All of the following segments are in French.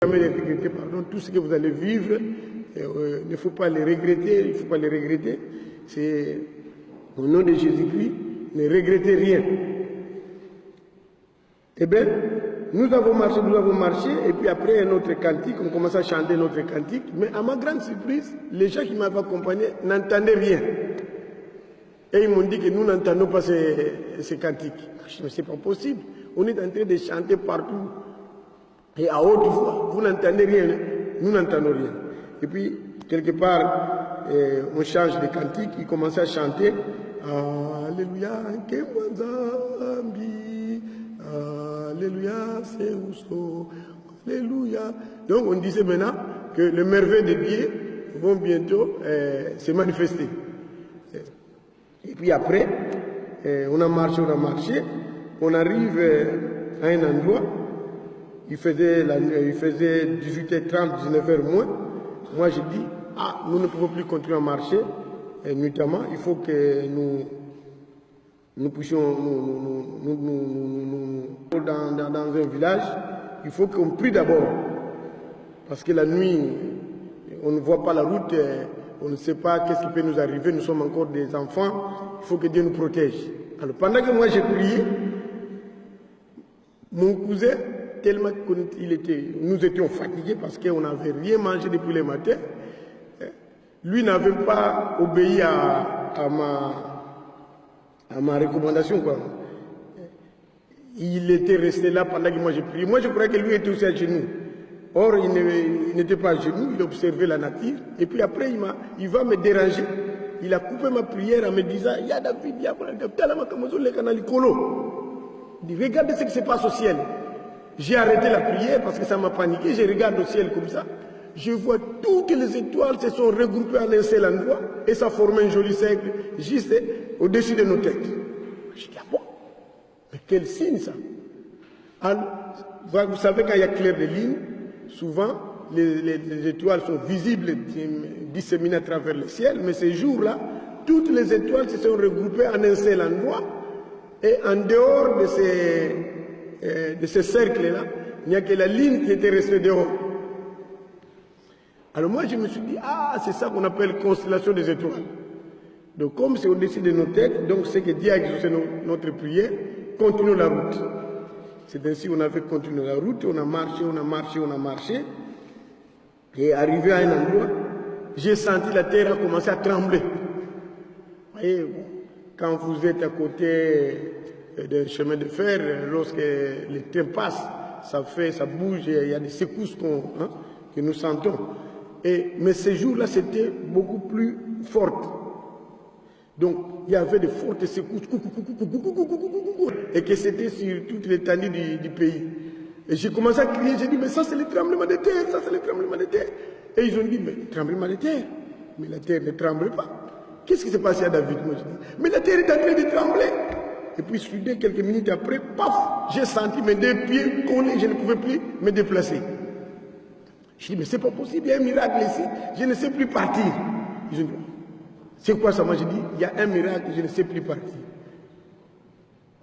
Jamais les regretter, pardon, tout ce que vous allez vivre, il ne faut pas les regretter, il ne faut pas les regretter. C'est au nom de Jésus-Christ, ne regrettez rien. Eh bien, nous avons marché, et puis après notre cantique, on commence à chanter notre cantique, mais à ma grande surprise, les gens qui m'avaient accompagné n'entendaient rien. Et ils m'ont dit que nous n'entendons pas ces cantiques. Je me dis, c'est pas possible. On est en train de chanter partout. Et à haute voix, vous n'entendez rien, nous n'entendons rien. Et puis, quelque part, on change de cantique, il commence à chanter Alléluia, Kemwanzambi, Alléluia, c'est Ousso, Alléluia. Donc, on disait maintenant que les merveilles de Dieu vont bientôt se manifester. Et puis après, on a marché, on arrive à un endroit. Il faisait 18h30, 19h moins. Moi, j'ai dit, nous ne pouvons plus continuer à marcher, et notamment, il faut que nous puissions dans un village, il faut qu'on prie d'abord. Parce que la nuit, on ne voit pas la route, on ne sait pas qu'est-ce qui peut nous arriver, nous sommes encore des enfants, il faut que Dieu nous protège. Alors, pendant que moi j'ai prié, mon cousin, tellement nous étions fatigués parce qu'on n'avait rien mangé depuis le matin. Lui n'avait pas obéi à ma recommandation, quoi. Il était resté là pendant que moi j'ai prié. Moi je croyais que lui était aussi à genoux. Or il n'était pas à genoux, il observait la nature. Et puis après il va me déranger. Il a coupé ma prière en me disant « Ya David, ya David, il dit, regardez ce qui se passe au ciel. » J'ai arrêté la prière parce que ça m'a paniqué. Je regarde au ciel comme ça. Je vois toutes les étoiles se sont regroupées en un seul endroit et ça forme un joli cercle juste au-dessus de nos têtes. Je dis, ah bon, mais quel signe ça? Alors, vous savez, quand il y a clair de lune, souvent les étoiles sont visibles, disséminées à travers le ciel, mais ces jours-là, toutes les étoiles se sont regroupées en un seul endroit et en dehors de ce cercle-là, il n'y a que la ligne qui était restée dehors. Alors moi, je me suis dit, c'est ça qu'on appelle constellation des étoiles. Donc comme c'est au-dessus de nos têtes, donc c'est que Dieu a exaucé notre prière, continuons la route. C'est ainsi qu'on avait continué la route, on a marché, et arrivé à un endroit, j'ai senti la terre a commencé à trembler. Vous voyez, quand vous êtes à côté d'un chemin de fer, lorsque le train passe, ça bouge, il y a des secousses que nous sentons. Mais ces jours-là, c'était beaucoup plus fort. Donc, il y avait de fortes secousses, et que c'était sur toute l'étendue du pays. Et j'ai commencé à crier, j'ai dit, mais ça c'est le tremblement de terre, ça c'est le tremblement de terre. Et ils ont dit, mais tremblement de terre, mais la terre ne tremble pas. Qu'est-ce qui s'est passé à David? Moi, je dis, mais la terre est en train de trembler. Et puis, soudain, quelques minutes après, paf, j'ai senti mes deux pieds collés, je ne pouvais plus me déplacer. Je dis, mais c'est pas possible, il y a un miracle ici, je ne sais plus partir. Ils ont dit, c'est quoi ça? Moi, j'ai dit, il y a un miracle, je ne sais plus partir.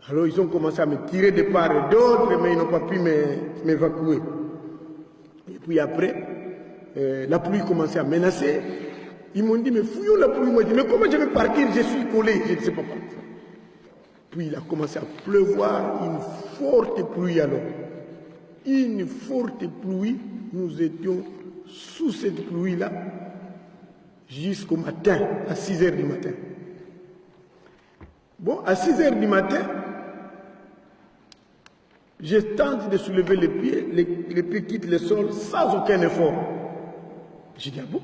Alors, ils ont commencé à me tirer de part et d'autre, mais ils n'ont pas pu m'évacuer. Et puis après, la pluie commençait à menacer. Ils m'ont dit, mais fouillons la pluie. Moi, je dis, mais comment je vais partir? Je suis collé, je ne sais pas partir. Puis il a commencé à pleuvoir, une forte pluie alors. Une forte pluie, nous étions sous cette pluie-là jusqu'au matin, à 6 h du matin. Bon, à 6 h du matin, je tente de soulever les pieds quittent le sol sans aucun effort. J'ai dit, ah bon?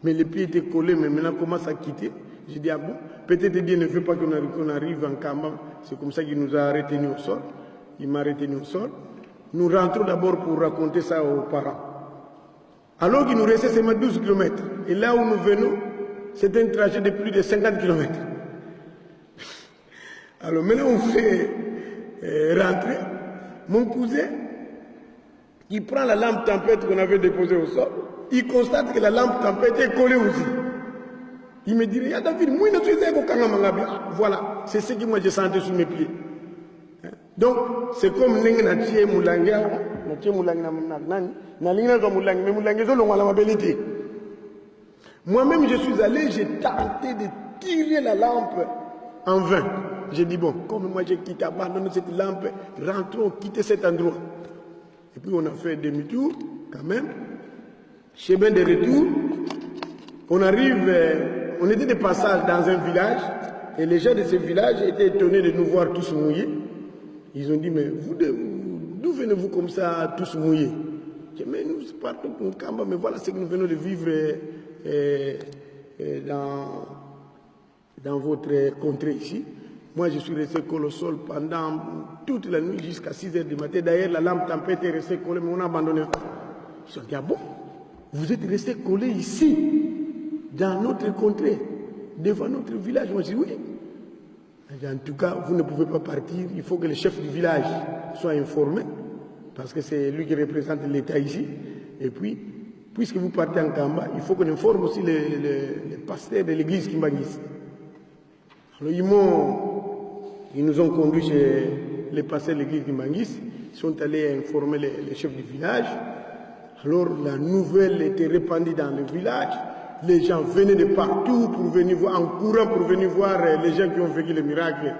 Mais les pieds étaient collés, mais maintenant commencent à quitter. J'ai dit, ah bon? Peut-être Dieu ne veut pas qu'on arrive en Kamba. C'est comme ça qu'il nous a retenus au sol. Il m'a retenu au sol. Nous rentrons d'abord pour raconter ça aux parents. Alors qu'il nous restait seulement 12 km. Et là où nous venons, c'est un trajet de plus de 50 km. Alors maintenant, on fait rentrer. Mon cousin, il prend la lampe tempête qu'on avait déposée au sol. Il constate que la lampe tempête est collée aussi. Il me dit, ah David, moi, voilà, c'est ce que moi j'ai senti sur mes pieds. Donc, c'est comme Nengenatié Moulanga, Moi-même, je suis allé, j'ai tenté de tirer la lampe en vain. J'ai dit, bon, comme moi j'ai quitté, abandonné cette lampe, rentrons, quitter cet endroit. Et puis on a fait demi-tour, quand même. Chemin de retour, on arrive, on était de passage dans un village, et les gens de ce village étaient étonnés de nous voir tous mouillés. Ils ont dit, mais vous, d'où venez-vous comme ça, tous mouillés? J'ai dit, mais nous partons pour Kamba, mais voilà ce que nous venons de vivre dans votre contrée ici. Moi, je suis resté collé au sol pendant toute la nuit jusqu'à 6 h du matin. D'ailleurs, la lampe tempête est restée collée, mais on a abandonné. Ils ont dit, ah bon, vous êtes resté collé ici, dans notre contrée, devant notre village? Moi, je dis, oui. En tout cas, vous ne pouvez pas partir. Il faut que le chef du village soit informé, parce que c'est lui qui représente l'État ici. Et puis, puisque vous partez en Kamba, il faut qu'on informe aussi les pasteurs de l'église Kimbangis. Alors, ils nous ont conduits chez les pasteurs de l'église Kimbangis. Ils sont allés informer les chefs du village. Alors, la nouvelle était répandue dans le village. Les gens venaient de partout pour venir voir, en courant pour venir voir les gens qui ont vécu le miracle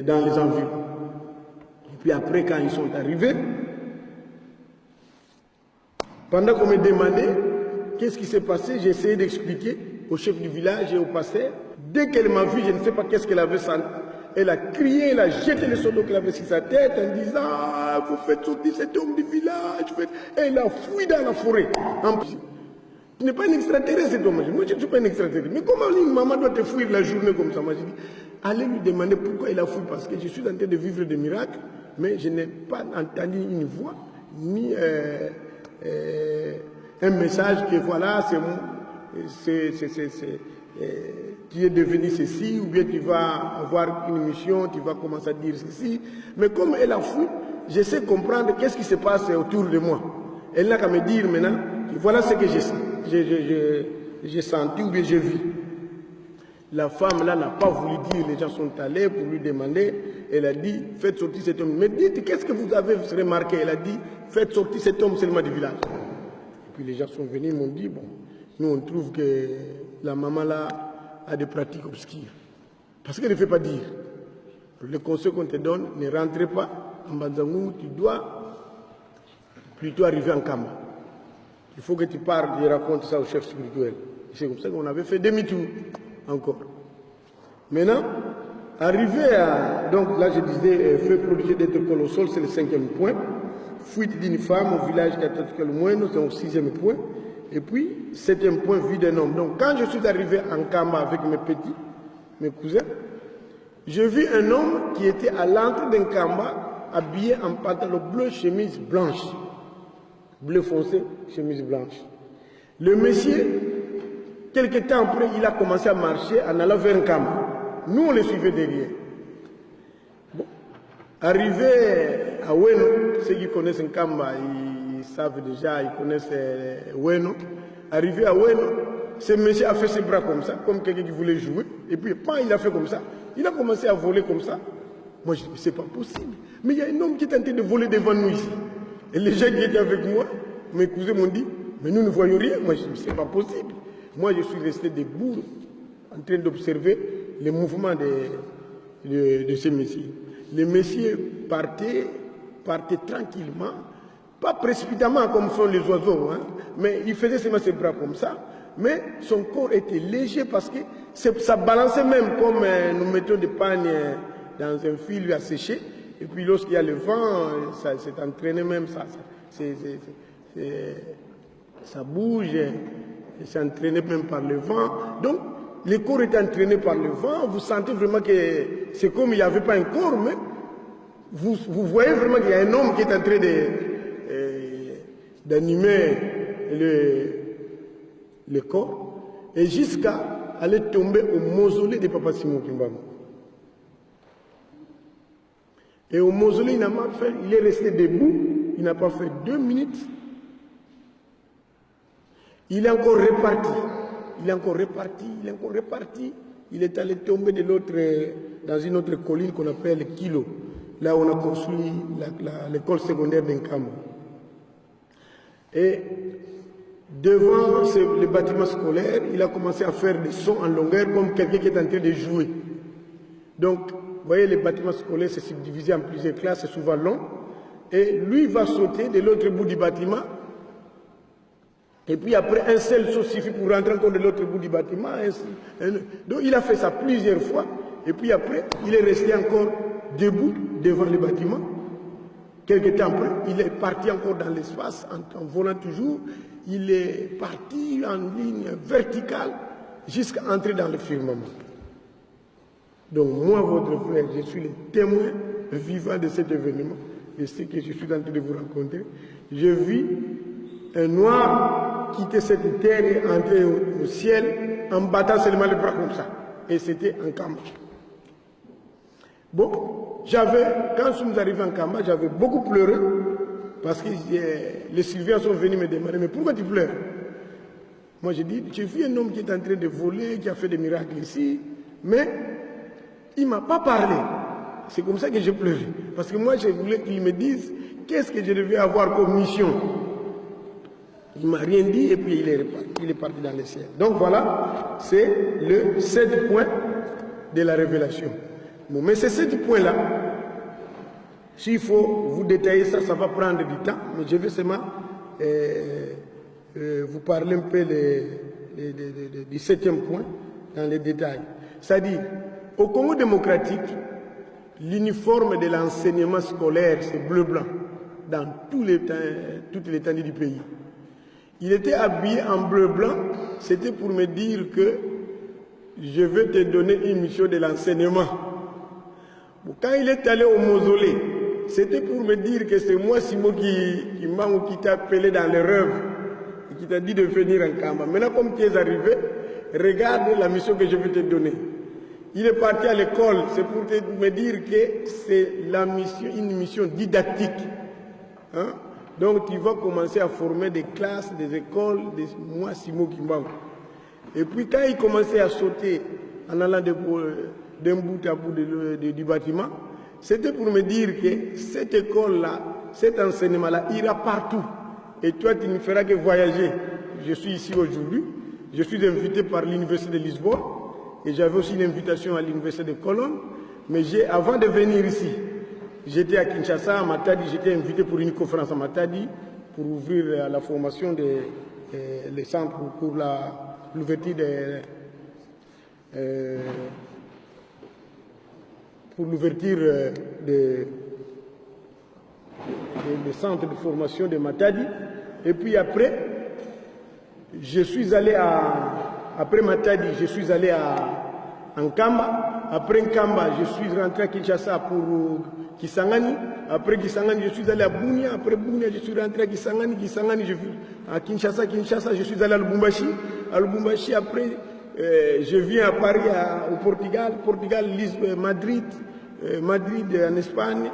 dans les environs. Et puis après, quand ils sont arrivés, pendant qu'on me demandait qu'est-ce qui s'est passé, j'ai essayé d'expliquer au chef du village et au pasteur. Dès qu'elle m'a vu, je ne sais pas qu'est-ce qu'elle avait senti. Elle a crié, elle a jeté le seau d'eau qu'elle avait sur sa tête en disant, ah, vous faites sortir cet homme du village. Elle a fui dans la forêt. Tu n'es pas un extraterrestre, cet homme. Moi, je ne suis pas un extraterrestre. Mais comment une maman doit te fuir la journée comme ça? Moi, j'ai dit, allez lui demander pourquoi il a fui. Parce que je suis en train de vivre des miracles, mais je n'ai pas entendu une voix, ni un message que voilà, tu es devenu ceci, ou bien tu vas avoir une mission, tu vas commencer à dire ceci. Mais comme elle a fui, je sais comprendre qu'est-ce qui se passe autour de moi. Elle n'a qu'à me dire maintenant, voilà ce que j'ai senti ou bien j'ai vu. La femme là n'a pas voulu dire, les gens sont allés pour lui demander. Elle a dit, faites sortir cet homme. Mais dites, qu'est-ce que vous avez remarqué? Elle a dit, faites sortir cet homme seulement du village. Et puis les gens sont venus, ils m'ont dit, bon, nous on trouve que la maman là a des pratiques obscures. Parce qu'elle ne fait pas dire. Le conseil qu'on te donne, ne rentre pas en Banzangou, tu dois plutôt arriver en Kamba. Il faut que tu parles, tu racontes ça au chef spirituel. C'est comme ça qu'on avait fait demi-tour encore. Maintenant, arrivé à... Donc là, je disais, fait prodiger d'être colossal, c'est le 5e point. Fuite d'une femme au village catholique le moyen, c'est le 6e point. Et puis, 7e point, vie d'un homme. Donc quand je suis arrivé en Kamba avec mes petits, mes cousins, j'ai vu un homme qui était à l'entrée d'un Kamba, habillé en pantalon bleu, chemise blanche. Bleu foncé, chemise blanche. Le monsieur, quelque temps après, il a commencé à marcher en allant vers un Kamba. Nous, on le suivait derrière. Bon. Arrivé à Weno, ceux qui connaissent un Kamba, ils savent déjà, ils connaissent Weno. Arrivé à Weno, ce monsieur a fait ses bras comme ça, comme quelqu'un qui voulait jouer. Et puis, quand il a fait comme ça, il a commencé à voler comme ça. Moi, je dis, c'est pas possible. Mais il y a un homme qui est en train de voler devant nous ici. Et les gens qui étaient avec moi, mes cousins m'ont dit, mais nous ne voyons rien. Moi, je dis, c'est pas possible. Moi, je suis resté debout, en train d'observer les mouvements de ces messieurs. Les messieurs partaient tranquillement, pas précipitamment comme font les oiseaux, hein, mais il faisait seulement ses bras comme ça. Mais son corps était léger parce que ça balançait même comme nous mettons des pagnes dans un fil à sécher. Et puis lorsqu'il y a le vent, ça s'est entraîné même, ça bouge, c'est entraîné même par le vent. Donc, le corps est entraîné par le vent, vous sentez vraiment que c'est comme il n'y avait pas un corps, mais vous voyez vraiment qu'il y a un homme qui est en train d'animer le corps, et jusqu'à aller tomber au mausolée de Papa Simon Kimbangu. Et au mausolée, il est resté debout, il n'a pas fait 2 minutes. Il est encore reparti. Il est allé tomber dans une autre colline qu'on appelle Kilo. là on a construit l'école secondaire d'Nkamba. Et devant le bâtiment scolaire, il a commencé à faire des sons en longueur comme quelqu'un qui est en train de jouer. Donc, vous voyez, les bâtiments scolaires, c'est subdivisé en plusieurs classes, c'est souvent long. Et lui va sauter de l'autre bout du bâtiment. Et puis après, un seul saut suffit pour rentrer encore de l'autre bout du bâtiment. Donc, il a fait ça plusieurs fois. Et puis après, il est resté encore debout devant le bâtiment. Quelque temps après, il est parti encore dans l'espace en volant toujours. Il est parti en ligne verticale jusqu'à entrer dans le firmament. Donc moi, votre frère, je suis le témoin vivant de cet événement, de ce que je suis en train de vous rencontrer. Je vis un noir quitter cette terre et entrer au ciel en battant seulement les bras comme ça. Et c'était en Kamba. Bon, quand nous sommes arrivés en Kamba, j'avais beaucoup pleuré parce que les surveillants sont venus me demander, mais pourquoi tu pleures? Moi j'ai dit, j'ai vu un homme qui est en train de voler, qui a fait des miracles ici, mais il ne m'a pas parlé. C'est comme ça que j'ai pleuré. Parce que moi, je voulais qu'il me dise qu'est-ce que je devais avoir comme mission. Il ne m'a rien dit et puis il est parti dans le ciel. Donc voilà, c'est le 7 point de la révélation. Bon, mais ces 7 points-là, s'il faut vous détailler ça, ça va prendre du temps. Mais je vais seulement vous parler un peu du 7e point dans les détails. C'est-à-dire, au Congo démocratique, l'uniforme de l'enseignement scolaire, c'est bleu-blanc, dans toutes les étendues du pays. Il était habillé en bleu-blanc, c'était pour me dire que je vais te donner une mission de l'enseignement. Bon, quand il est allé au mausolée, c'était pour me dire que c'est moi, Simon, qui t'a appelé dans les rêves, et qui t'a dit de venir en Kamba. Maintenant, comme tu es arrivé, regarde la mission que je vais te donner. Il est parti à l'école, c'est pour me dire que c'est une mission didactique. Hein? Donc tu vas commencer à former des classes, des écoles, moi, Simo Kimbangu. Et puis quand il commençait à sauter en allant d'un bout à bout du bâtiment, c'était pour me dire que cette école-là, cet enseignement-là ira partout. Et toi, tu ne feras que voyager. Je suis ici aujourd'hui, je suis invité par l'Université de Lisbonne. Et j'avais aussi une invitation à l'Université de Cologne. Mais avant de venir ici, j'étais à Kinshasa, à Matadi, j'étais invité pour une conférence à Matadi pour ouvrir la formation des centres pour l'ouverture des centres de formation de Matadi. Et puis après, je suis allé après Matadi, je suis allé à Nkamba. Après Nkamba, je suis rentré à Kinshasa pour Kisangani. Après Kisangani, je suis allé à Bunia. Après Bunia, je suis rentré à Kisangani. Kisangani, à Kinshasa. Kinshasa, je suis allé à Lubumbashi. À Lubumbashi, après, je viens à Paris, au Portugal. Portugal, Lisbonne, Madrid. Madrid en Espagne.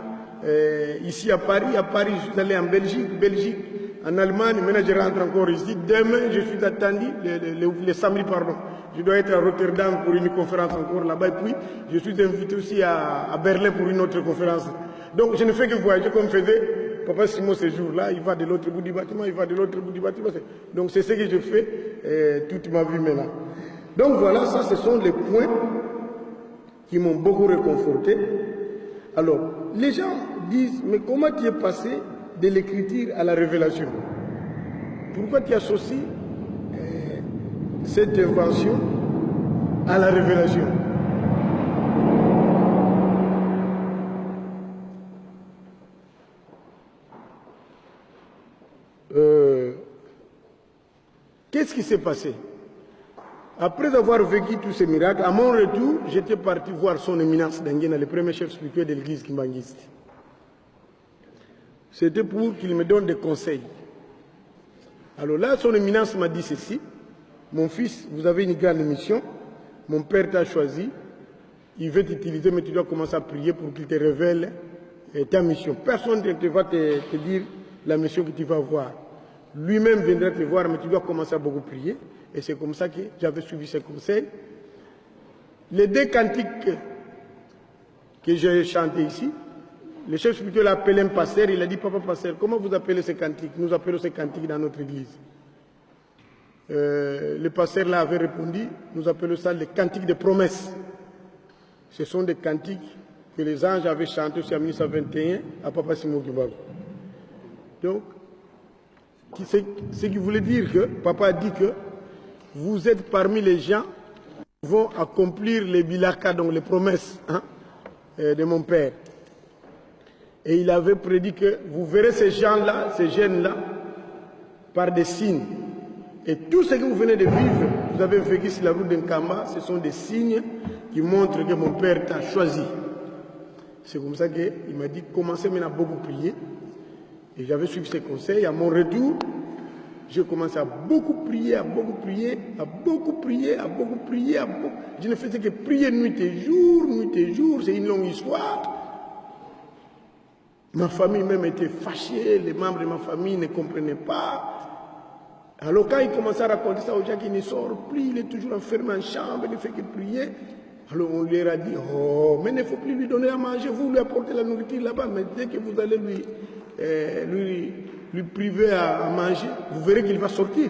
Ici à Paris, je suis allé en Belgique. En Allemagne, maintenant je rentre encore ici. Demain, je suis attendu, le samedi, pardon. Je dois être à Rotterdam pour une conférence encore là-bas. Et puis, je suis invité aussi à Berlin pour une autre conférence. Donc, je ne fais que voyager comme faisait Papa Simon ce jour-là. Il va de l'autre bout du bâtiment, il va de l'autre bout du bâtiment. Donc, c'est ce que je fais toute ma vie maintenant. Donc, voilà, ça, ce sont les points qui m'ont beaucoup réconforté. Alors, les gens disent, mais comment tu es passé de l'écriture à la révélation? Pourquoi tu associes cette invention à la révélation? Qu'est-ce qui s'est passé? Après avoir vécu tous ces miracles, à mon retour, j'étais parti voir son éminence Denguena, le premier chef spirituel de l'église kimbanguiste. C'était pour qu'il me donne des conseils. Alors là, son éminence m'a dit ceci: mon fils, vous avez une grande mission, mon père t'a choisi, il veut t'utiliser, mais tu dois commencer à prier pour qu'il te révèle ta mission. Personne ne va te dire la mission que tu vas avoir. Lui-même viendra te voir, mais tu dois commencer à beaucoup prier. Et c'est comme ça que j'avais suivi ses conseils. Les 2 cantiques que j'ai chantés ici, le chef spirituel l'a appelé un pasteur, il a dit, papa pasteur, comment vous appelez ces cantiques? Nous appelons ces cantiques dans notre église. Le pasteur là avait répondu, nous appelons ça les cantiques de promesses. Ce sont des cantiques que les anges avaient chantés en 1921 à Papa Simon Kibago. Donc, ce qui voulait dire que, papa a dit que vous êtes parmi les gens qui vont accomplir les bilaka, donc les promesses de mon père. Et il avait prédit que vous verrez ces gens-là, ces jeunes-là, par des signes. Et tout ce que vous venez de vivre, vous avez vécu sur la route d'Nkamba, ce sont des signes qui montrent que mon père t'a choisi. C'est comme ça qu'il m'a dit, commencez maintenant à beaucoup prier. Et j'avais suivi ses conseils. À mon retour, j'ai commencé à beaucoup prier, à beaucoup prier, à beaucoup prier, à beaucoup prier, à beaucoup... Je ne faisais que prier nuit et jour, c'est une longue histoire. Ma famille même était fâchée, les membres de ma famille ne comprenaient pas. Alors quand il commençait à raconter ça aux gens qui ne sortent plus, il est toujours enfermé en chambre, il ne fait que prier. Alors on leur a dit, oh, mais il ne faut plus lui donner à manger, vous lui apportez la nourriture là-bas, mais dès que vous allez lui priver à manger, vous verrez qu'il va sortir.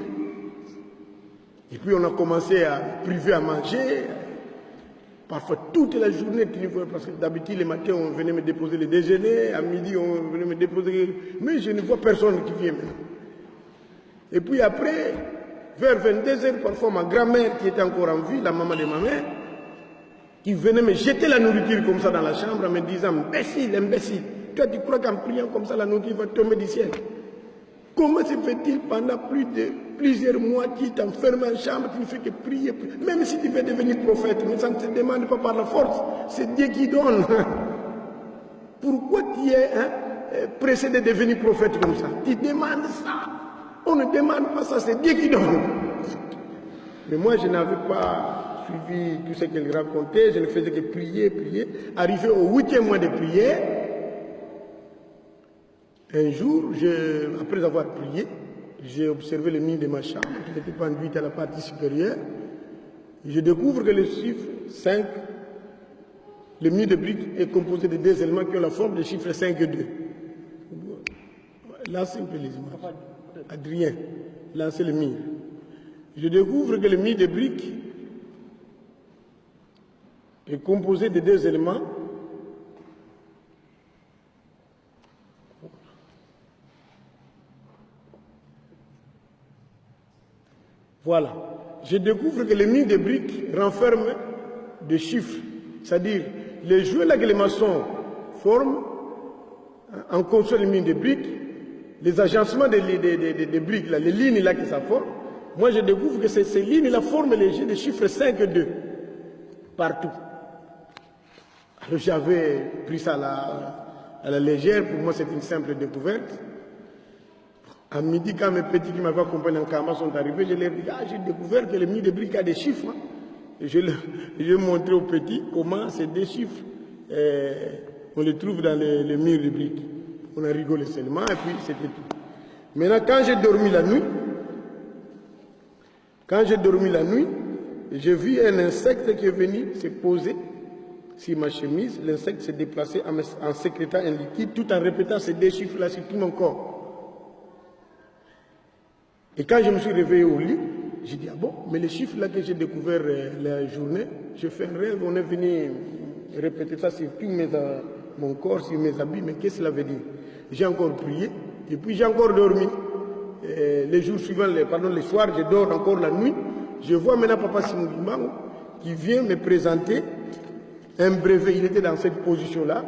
Et puis on a commencé à priver à manger, parfois toute la journée, parce que d'habitude le matin on venait me déposer le déjeuner, à midi on venait me déposer, mais je ne vois personne qui vient maintenant. Et puis après, vers 22h, parfois ma grand-mère qui était encore en vie, la maman de ma mère, qui venait me jeter la nourriture comme ça dans la chambre en me disant, imbécile, imbécile, toi tu crois qu'en priant comme ça la nourriture va tomber du ciel? Comment se fait-il pendant plusieurs mois tu t'enfermes en chambre, tu ne fais que prier, même si tu veux devenir prophète, mais ça ne te demande pas par la force, c'est Dieu qui donne. Pourquoi tu es pressé de devenir prophète comme ça? Tu demandes ça. On ne demande pas ça, c'est Dieu qui donne. Mais moi, je n'avais pas suivi tout ce qu'elle racontait, je ne faisais que prier, prier. Arrivé au 8e mois de prière, un jour, après avoir prié, j'ai observé le mur de ma chambre, qui était pendu à la partie supérieure. Je découvre que le chiffre 5, le mur de briques est composé de deux éléments qui ont la forme des chiffres 5 et 2. Là, c'est un peu les images. Adrien, lancez le mur. Je découvre que le mur de briques est composé de deux éléments. Voilà. Je découvre que le mur de briques renferme des chiffres. C'est-à-dire, les jouets là que les maçons forment, en construisant le mur de briques, les agencements des briques, là, les lignes là que ça forme, moi je découvre que ces lignes là forment les chiffres 5 et 2 partout. Alors j'avais pris ça à la légère, pour moi c'est une simple découverte. À midi, quand mes petits qui m'avaient accompagné en Kama sont arrivés, je leur ai dit, j'ai découvert que le mur de briques a des chiffres. Hein. Et je ai montré aux petits comment ces deux chiffres, on les trouve dans les murs de briques. On a rigolé seulement et puis c'était tout. Maintenant, quand j'ai dormi la nuit, j'ai vu un insecte qui est venu se poser sur ma chemise. L'insecte s'est déplacé en sécrétant un liquide tout en répétant ces deux chiffres-là sur tout mon corps. Et quand je me suis réveillé au lit, j'ai dit, ah bon, mais les chiffres-là que j'ai découverts la journée, j'ai fait un rêve, on est venu répéter ça sur tout mon corps, sur mes habits, mais qu'est-ce que cela veut dire? J'ai encore prié, et puis j'ai encore dormi. Les jours suivants, les soirs, je dors encore la nuit. Je vois maintenant Papa Simon Kibago qui vient me présenter un brevet. Il était dans cette position-là.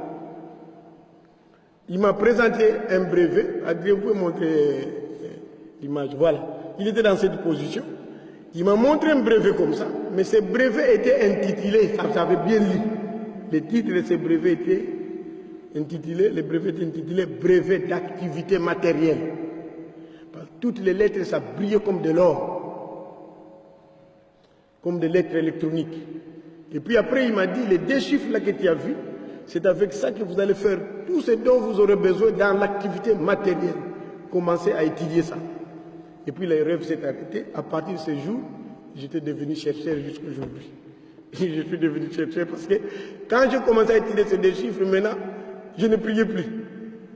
Il m'a présenté un brevet. Adrien, vous pouvez montrer l'image. Voilà. Il était dans cette position. Il m'a montré un brevet comme ça. Mais ce brevet était intitulé, ça j'avais bien lu. Le titre de ce brevet était intitulé, le brevet était intitulé brevet d'activité matérielle. Toutes les lettres, ça brillait comme de l'or, comme des lettres électroniques. Et puis après, il m'a dit, les deux chiffres là que tu as vus, c'est avec ça que vous allez faire tout ce dont vous aurez besoin dans l'activité matérielle. Commencez à étudier ça. Et puis le rêve s'est arrêté. À partir de ce jour, j'étais devenu chercheur jusqu'à aujourd'hui. Je suis devenu chercheur parce que quand j'ai commencé à étudier ces deux chiffres, maintenant, je ne priais plus.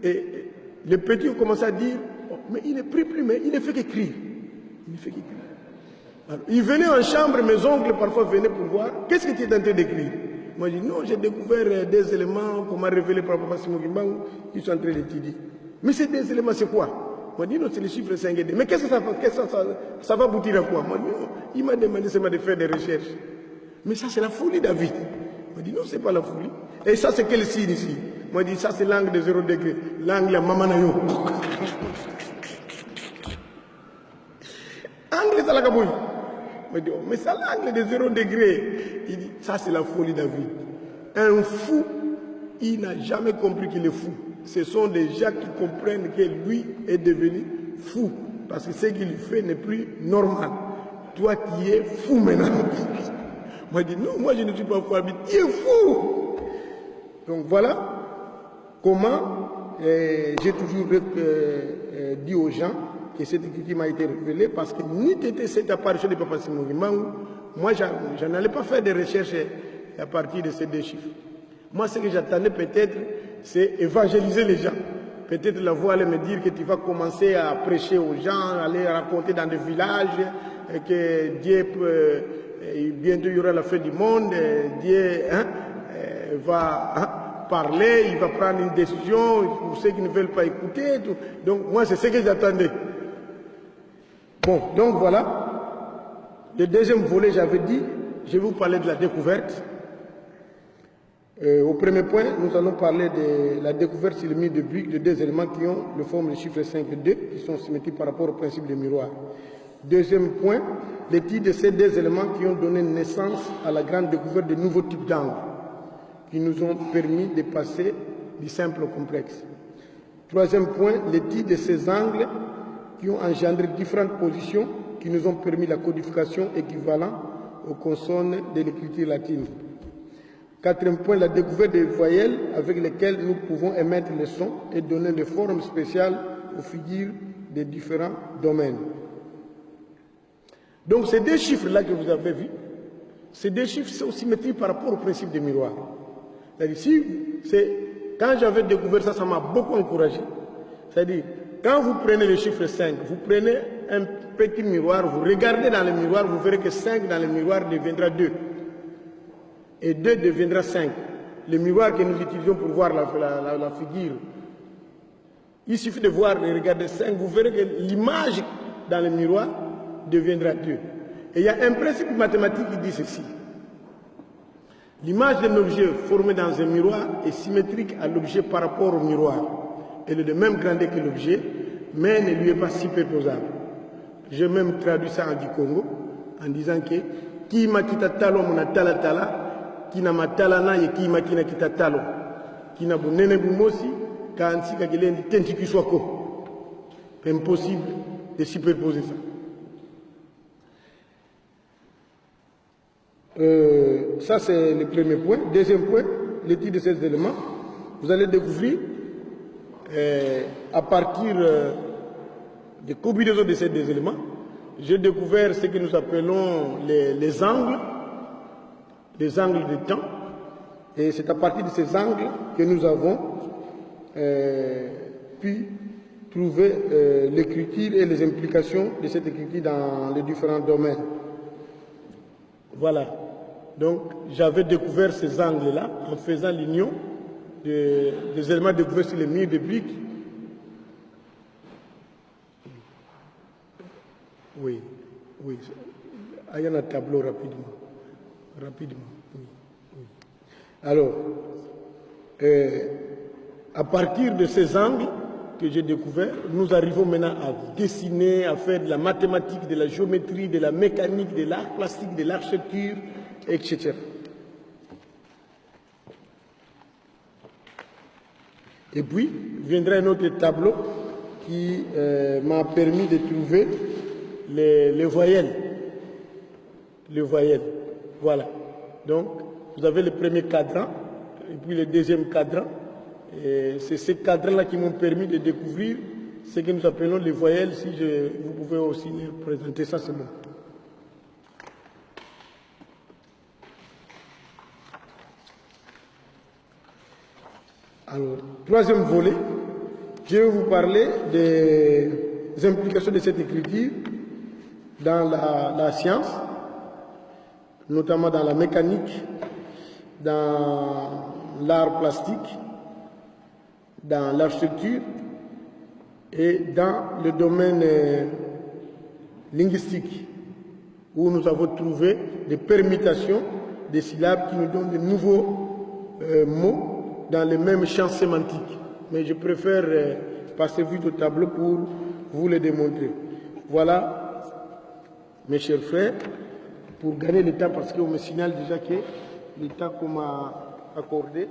Et les petits ont commencé à dire, oh, mais il ne prie plus, mais il ne fait qu'écrire. Il ne fait qu'écrire. Alors, il venait en chambre, mes oncles parfois venaient pour voir, qu'est-ce que tu es en train d'écrire? Moi je dis, non, j'ai découvert des éléments qu'on m'a révélé par Papa Simon Kimbangu, qui sont en train d'étudier. Mais ces des éléments, c'est quoi? Moi je dis, non, c'est les chiffres 5 et 2. Mais qu'est-ce que ça va aboutir à quoi? Moi je dis, non, il m'a demandé seulement de faire des recherches. Mais ça, c'est la folie, David. Moi je dis, non, c'est pas la folie. Et ça, c'est quel signe ici? Moi je dis, ça, c'est l'angle de 0 degré. L'angle à Mamanayo. Angle, ça la cabouille. Mais ça, l'angle de 0 degré. Il dit, ça c'est la folie David. Un fou, il n'a jamais compris qu'il est fou. Ce sont des gens qui comprennent que lui est devenu fou. Parce que ce qu'il fait n'est plus normal. Toi qui es fou maintenant. Moi je dis, non, moi je ne suis pas fou, tu es fou. Donc voilà comment j'ai toujours dit aux gens que cette écriture m'a été révélée, parce que ni était cette apparition de Papa Simon Kimbangu, moi je n'allais pas faire des recherches à partir de ces deux chiffres. Moi ce que j'attendais peut-être, c'est évangéliser les gens. Peut-être la voix allait me dire que tu vas commencer à prêcher aux gens, aller raconter dans des villages, et que Dieu peut, bientôt il y aura la fin du monde, Dieu va parler, il va prendre une décision pour ceux qui ne veulent pas écouter. Tout. Donc moi c'est ce que j'attendais. Bon, donc voilà. Le deuxième volet, j'avais dit, je vais vous parler de la découverte. Au premier point, nous allons parler de la découverte sur le mur de briques de deux éléments qui ont le forme le chiffre 5 et 2, qui sont symétriques par rapport au principe du miroir. Deuxième point, l'étude de ces deux éléments qui ont donné naissance à la grande découverte de nouveaux types d'angles, qui nous ont permis de passer du simple au complexe. Troisième point, l'étude de ces angles qui ont engendré différentes positions qui nous ont permis la codification équivalente aux consonnes de l'écriture latine. Quatrième point, la découverte des voyelles avec lesquelles nous pouvons émettre les sons et donner des formes spéciales aux figures des différents domaines. Donc ces deux chiffres-là que vous avez vus, ces deux chiffres sont symétriques par rapport au principe des miroirs. C'est-à-dire, quand j'avais découvert ça, ça m'a beaucoup encouragé. C'est-à-dire, quand vous prenez le chiffre 5, vous prenez un petit miroir, vous regardez dans le miroir, vous verrez que 5 dans le miroir deviendra 2. Et 2 deviendra 5. Le miroir que nous utilisons pour voir la figure, il suffit de voir et regarder 5, vous verrez que l'image dans le miroir deviendra 2. Et il y a un principe mathématique qui dit ceci. L'image d'un objet formé dans un miroir est symétrique à l'objet par rapport au miroir. Elle est de même grandeur que l'objet, mais ne lui est pas superposable. J'ai même traduit ça en Congo en disant que qui m'a quitté talo mon tala tala, qui n'a ma tala na et qui m'a quitté talo, qui n'a bonné bumosi, quand si kagelen tenti qui soit ko. Impossible de superposer ça. Ça c'est le premier point. Deuxième point, l'étude de ces éléments. Vous allez découvrir à partir des combinaisons de ces deux éléments, j'ai découvert ce que nous appelons les angles de temps. Et c'est à partir de ces angles que nous avons pu trouver l'écriture et les implications de cette écriture dans les différents domaines. Voilà. Donc, j'avais découvert ces angles-là en faisant l'union des éléments découverts sur les murs de briques. Oui, oui. Il y a un tableau rapidement. Rapidement, oui. Oui. Alors, à partir de ces angles que j'ai découverts, nous arrivons maintenant à dessiner, à faire de la mathématique, de la géométrie, de la mécanique, de l'art plastique, de l'architecture, etc. Et puis, viendra un autre tableau qui m'a permis de trouver les voyelles. Les voyelles. Voilà. Donc, vous avez le premier cadran, et puis le deuxième cadran. C'est ces cadrans-là qui m'ont permis de découvrir ce que nous appelons les voyelles. Si vous pouvez aussi les présenter, ça c'est bon. Alors, troisième volet, je vais vous parler des implications de cette écriture dans la science, notamment dans la mécanique, dans l'art plastique, dans l'architecture et dans le domaine linguistique, où nous avons trouvé des permutations des syllabes qui nous donnent de nouveaux mots dans les mêmes champs sémantiques. Mais je préfère passer vite au tableau pour vous les démontrer. Voilà, mes chers frères, pour gagner le temps, parce qu'on me signale déjà que le temps qu'on m'a accordé.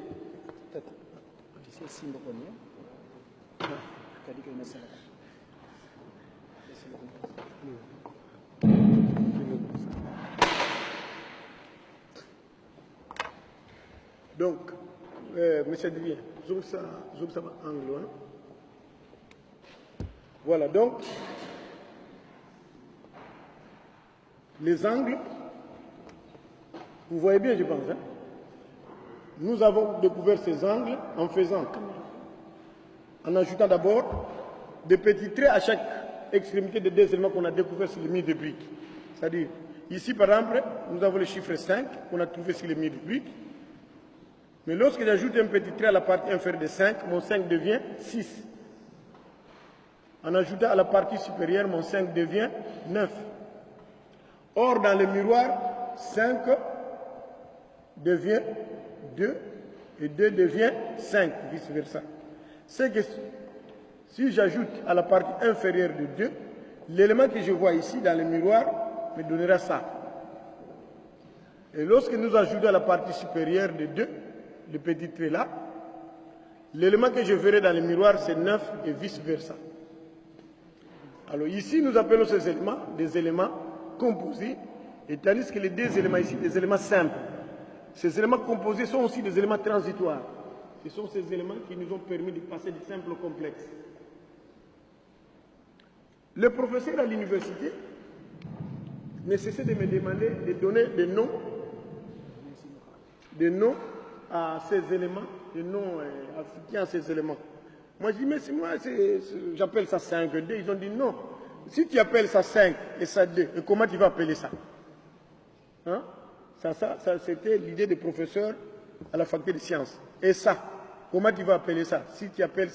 Donc, monsieur Divien, je ça va angle. Hein? Voilà, donc, les angles, vous voyez bien, je pense. Hein? Nous avons découvert ces angles en faisant, en ajoutant d'abord des petits traits à chaque extrémité des deux éléments qu'on a découvert sur les murs de briques. C'est-à-dire, ici par exemple, nous avons le chiffre 5 qu'on a trouvé sur les murs de briques. Mais lorsque j'ajoute un petit trait à la partie inférieure de 5, mon 5 devient 6. En ajoutant à la partie supérieure, mon 5 devient 9. Or, dans le miroir, 5 devient 2 et 2 devient 5, vice-versa. C'est que si j'ajoute à la partie inférieure de 2, l'élément que je vois ici dans le miroir me donnera ça. Et lorsque nous ajoutons à la partie supérieure de 2, le petit trait là, l'élément que je verrai dans le miroir, c'est 9 et vice-versa. Alors ici, nous appelons ces éléments des éléments composés, et tandis que les deux éléments ici, des éléments simples. Ces éléments composés sont aussi des éléments transitoires. Ce sont ces éléments qui nous ont permis de passer du simple au complexe. Le professeur à l'université ne cessait de me demander de donner des noms à ces éléments, des noms africains à ces éléments. Moi, je dis, mais moi, j'appelle ça 5D. Ils ont dit non. Si tu appelles ça 5 et ça 2, et comment tu vas appeler ça? Hein? Ça c'était l'idée des professeurs à la faculté de sciences. Et ça, comment tu vas appeler ça? Si tu appelles